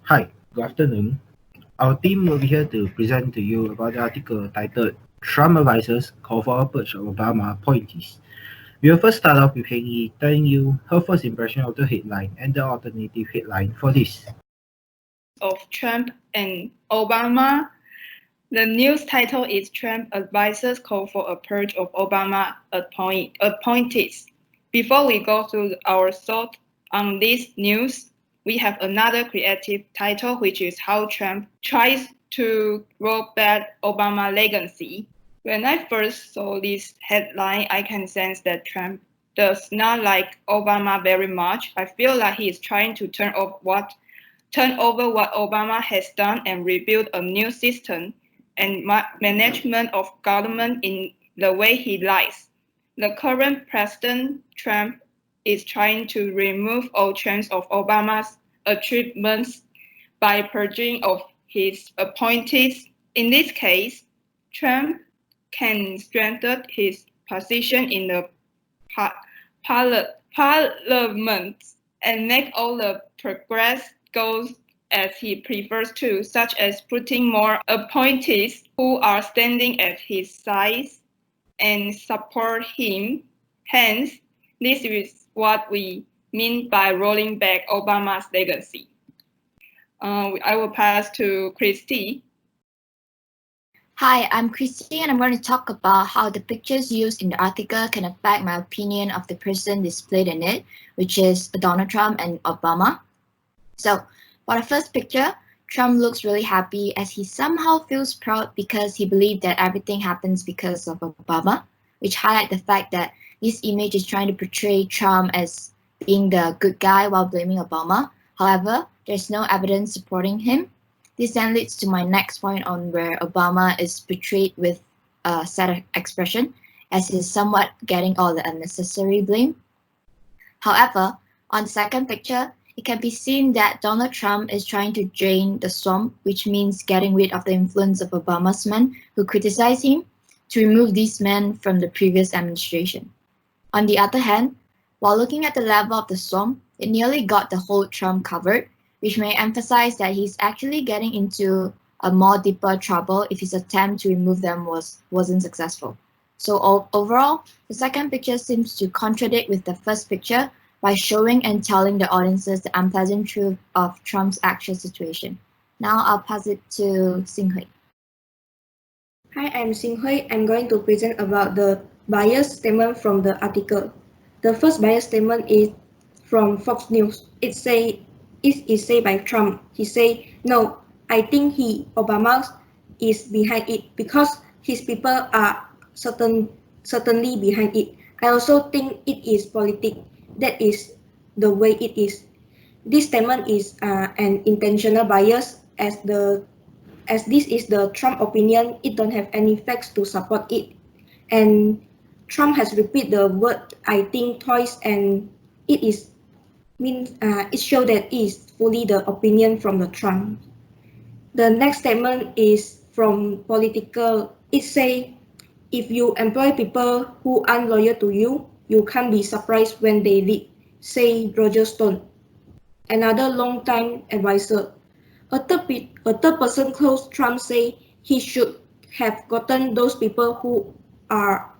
Hi, good afternoon. Our team will be here to present to you about the article titled Trump Advisors Call for a Purge of Obama Appointees. We will first start off with Hengyi telling you her first impression of the headline and the alternative headline for this. Of Trump and Obama. The news title is Trump Advisors Call for a Purge of Obama Appointees. Before we go through our thought on this news, we have another creative title, which is How Trump Tries to Roll Back Obama Legacy. When I first saw this headline, I can sense that Trump does not like Obama very much. I feel like he is trying to turn over what Obama has done and rebuild a new system and management of government in the way he likes. The current President Trump is trying to remove all chance of Obama's achievements by purging of his appointees. In this case, Trump can strengthen his position in the parliament and make all the progress goes as he prefers to, such as putting more appointees who are standing at his side and support him. Hence, this is what we mean by rolling back Obama's legacy. I will pass to Christy. Hi, I'm Christy and I'm going to talk about how the pictures used in the article can affect my opinion of the person displayed in it, which is Donald Trump and Obama. So, for the first picture, Trump looks really happy as he somehow feels proud because he believed that everything happens because of Obama, which highlight the fact that this image is trying to portray Trump as being the good guy while blaming Obama. However, there's no evidence supporting him. This then leads to my next point on where Obama is portrayed with a sad expression as he's somewhat getting all the unnecessary blame. However, on the second picture, it can be seen that Donald Trump is trying to drain the swamp, which means getting rid of the influence of Obama's men who criticize him to remove these men from the previous administration. On the other hand, while looking at the level of the swamp, it nearly got the whole Trump covered, which may emphasize that he's actually getting into a more deeper trouble if his attempt to remove them wasn't successful. So overall, the second picture seems to contradict with the first picture by showing and telling the audiences the unpleasant truth of Trump's actual situation. Now I'll pass it to Xinghui. Hi, I'm Xinghui. I'm going to present about the bias statement from the article. The first bias statement is from Fox News. It is said by Trump. He say, "No, I think Obama is behind it because his people are certainly behind it. I also think it is politics. That is the way it is." This statement is an intentional bias as this is the Trump opinion. It don't have any facts to support it, and Trump has repeated the word "I think" twice, and it shows that it is fully the opinion from the Trump. The next statement is from political. It say, "If you employ people who aren't loyal to you, you can't be surprised when they leave," say Roger Stone, another long-time advisor. A third person close Trump say he should have gotten those people who are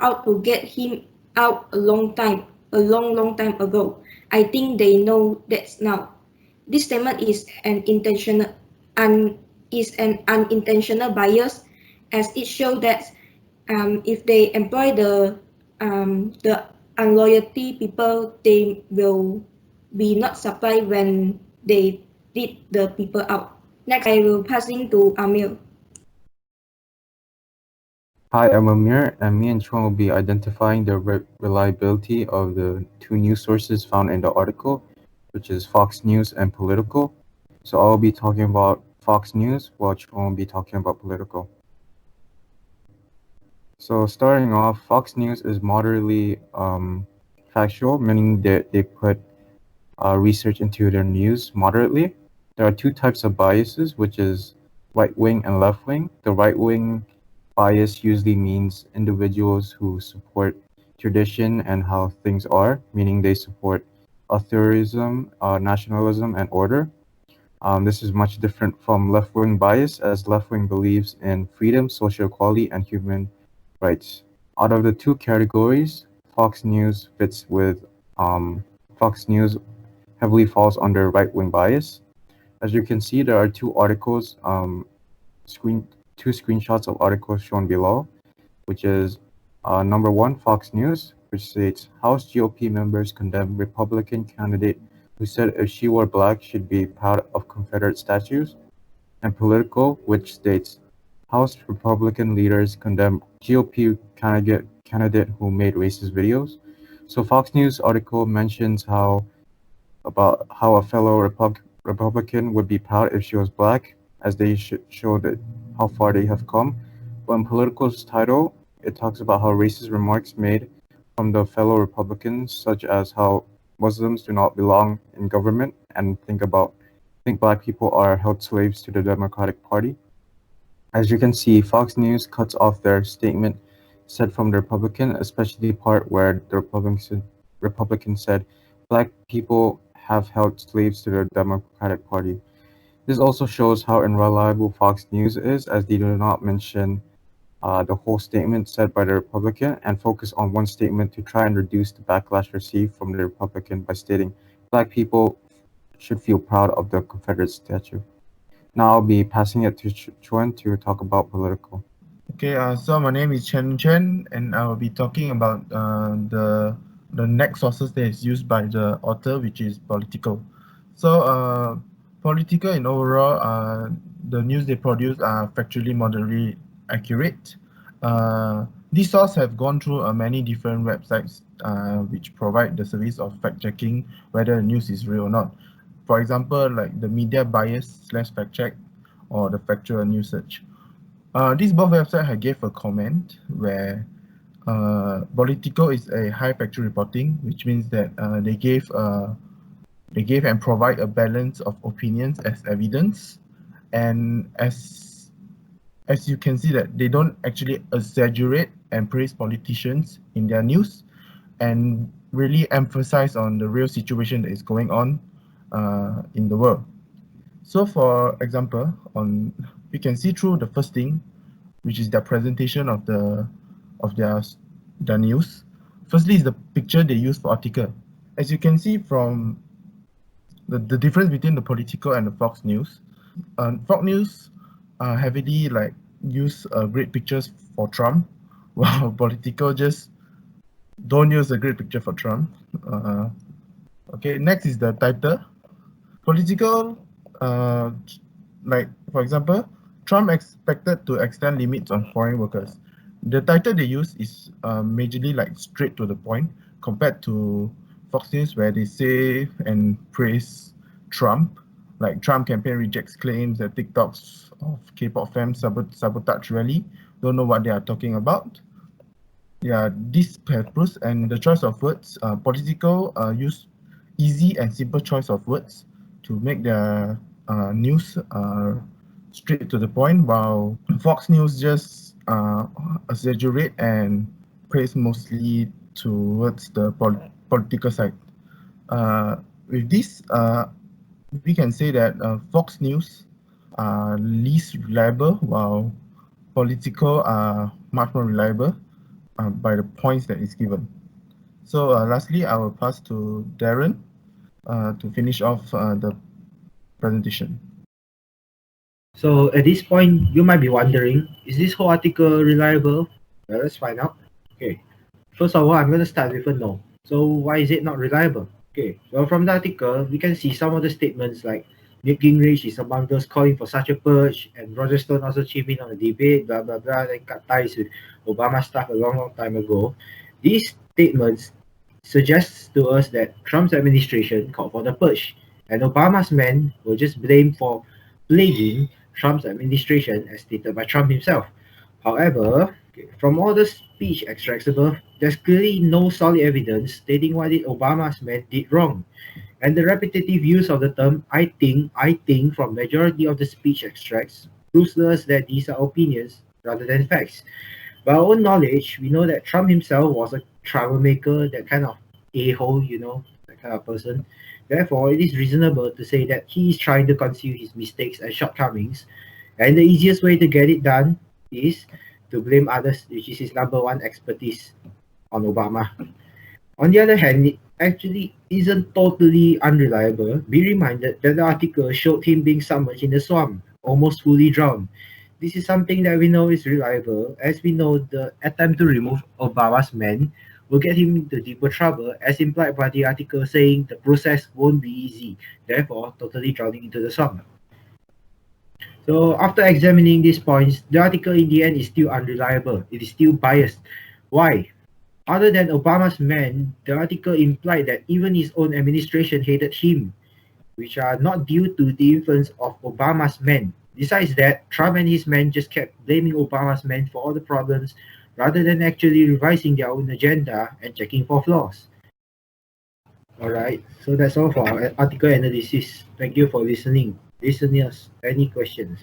out to get him out a long time ago. I think they know that now. This statement is an unintentional bias, as it shows that if they employ the unloyalty people, they will be not surprised when they lead the people out. Next, I will passing to Amir. Hi, I'm Amir, and me and Chuan will be identifying the reliability of the two news sources found in the article, which is Fox News and Political. So I'll be talking about Fox News, while Chuan will be talking about Political. So starting off, Fox News is moderately factual, meaning that they put research into their news moderately. There are two types of biases, which is right-wing and left-wing. The right-wing bias usually means individuals who support tradition and how things are, meaning they support authoritarianism, nationalism, and order. This is much different from left-wing bias, as left-wing believes in freedom, social equality, and human rights. Out of the two categories, Fox News fits with Fox News heavily falls under right-wing bias. As you can see, there are two articles, two screenshots of articles shown below, which is number one, Fox News, which states House GOP members condemn Republican candidate who said if she were black, she'd be proud of Confederate statues, and Politico, which states House Republican leaders condemn GOP candidate who made racist videos. So Fox News article mentions about how a fellow Republican would be proud if she was black, as they showed how far they have come. But in Politico's title, it talks about how racist remarks made from the fellow Republicans, such as how Muslims do not belong in government and think black people are held slaves to the Democratic Party. As you can see, Fox News cuts off their statement said from the Republican, especially the part where the Republican said black people have held slaves to the Democratic Party. This also shows how unreliable Fox News is, as they do not mention the whole statement said by the Republican and focus on one statement to try and reduce the backlash received from the Republican by stating black people should feel proud of the Confederate statue. Now I'll be passing it to Chuan to talk about Politico. Okay, so my name is Chen Chen, and I will be talking about the next sources that is used by the author, which is Politico. So, Politico in overall, the news they produce are factually moderately accurate. These sources have gone through many different websites which provide the service of fact-checking whether the news is real or not. For example, like the media bias / fact check or the factual news search. These both websites have gave a comment where Politico is a high factual reporting, which means that they gave and provide a balance of opinions as evidence, and as you can see that they don't actually exaggerate and praise politicians in their news, and really emphasize on the real situation that is going on in the world. So for example, we can see through the first thing, which is their presentation of their news. Firstly is the picture they use for article. As you can see from the difference between the Politico and the Fox News, Fox News heavily like use great pictures for Trump, while Politico just don't use a great picture for Trump. Okay, next is the title. Political, like for example, Trump expected to extend limits on foreign workers. The title they use is majorly like straight to the point compared to Fox News, where they say and praise Trump, like Trump campaign rejects claims that TikToks of K-pop fans sabotage rally. Don't know what they are talking about. Yeah, this purpose and the choice of words. Political use easy and simple choice of words to make their news straight to the point, while Fox News just exaggerate and praise mostly towards the political side. With this, we can say that Fox News are least reliable, while Politico are much more reliable by the points that is given. So lastly, I will pass to Darren to finish off the presentation. So at this point, you might be wondering, is this whole article reliable? Well, let's find out. Okay, first of all, I'm going to start with a no. So why is it not reliable? Okay, well, from the article, we can see some of the statements like Newt Gingrich is among those calling for such a purge, and Roger Stone also chimed in on the debate, blah, blah, blah, and cut ties with Obama stuff a long, long time ago. These statements suggests to us that Trump's administration called for the purge, and Obama's men were just blamed for plaguing Trump's administration as stated by Trump himself. However, from all the speech extracts above, there's clearly no solid evidence stating what Obama's men did wrong. And the repetitive use of the term I think from majority of the speech extracts proves to us that these are opinions rather than facts. By our own knowledge, we know that Trump himself was a troublemaker that kind of a-hole, that kind of person. Therefore, it is reasonable to say that he is trying to conceal his mistakes and shortcomings, and the easiest way to get it done is to blame others, which is his number one expertise, on Obama. On the other hand, it actually isn't totally unreliable. Be reminded that the article showed him being submerged in the swamp, almost fully drowned. This is something that we know is reliable, as we know the attempt to remove Obama's men will get him into deeper trouble, as implied by the article saying the process won't be easy, therefore totally drowning into the swamp. So after examining these points, the article in the end is still unreliable. It is still biased. Why? Other than Obama's men, the article implied that even his own administration hated him, which are not due to the influence of Obama's men. Besides that, Trump and his men just kept blaming Obama's men for all the problems rather than actually revising their own agenda and checking for flaws. Alright, so that's all for our article analysis. Thank you for listening. Listeners, any questions?